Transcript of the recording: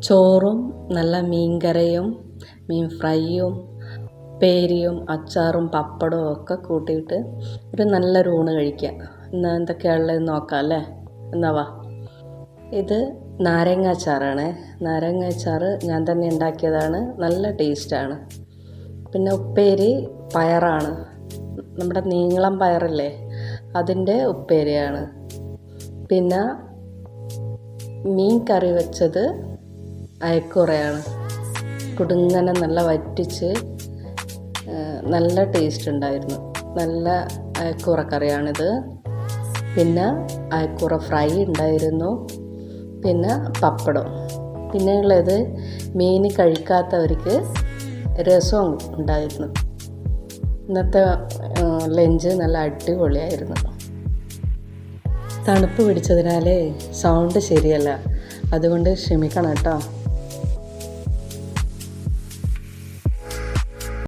ചോറും നല്ല മീൻകറിയും മീൻ ഫ്രൈയും ഉപ്പേരിയും അച്ചാറും പപ്പടവും ഒക്കെ കൂട്ടിയിട്ട് ഒരു നല്ലൊരു ഊണ് കഴിക്കുക. എന്നാൽ എന്തൊക്കെയാണുള്ളതെന്ന് നോക്കാം അല്ലേ. എന്നാ വാ. ഇത് നാരങ്ങ അച്ചാറാണ്. നാരങ്ങ അച്ചാർ ഞാൻ തന്നെ ഉണ്ടാക്കിയതാണ്. നല്ല ടേസ്റ്റാണ്. പിന്നെ ഉപ്പേരി പയറാണ്. നമ്മുടെ നീളം പയറില്ലേ, അതിൻ്റെ ഉപ്പേരിയാണ്. പിന്നെ മീൻ കറി വെച്ചത് അയക്കൂറയാണ്. കുടുങ്ങനെ നല്ല വറ്റിച്ച് നല്ല ടേസ്റ്റ് ഉണ്ടായിരുന്നു. നല്ല അയക്കൂറ കറിയാണിത്. പിന്നെ അയക്കൂറ ഫ്രൈ ഉണ്ടായിരുന്നു. പിന്നെ പപ്പടം. പിന്നെ ഉള്ളത് മീൻ കഴിക്കാത്തവർക്ക് രസവും ഉണ്ടായിരുന്നു. ഇന്നത്തെ ലഞ്ച് നല്ല അടിപൊളിയായിരുന്നു. തണുപ്പ് പിടിച്ചതിനാൽ സൗണ്ട് ശരിയല്ല, അതുകൊണ്ട് ക്ഷമിക്കണം കേട്ടോ.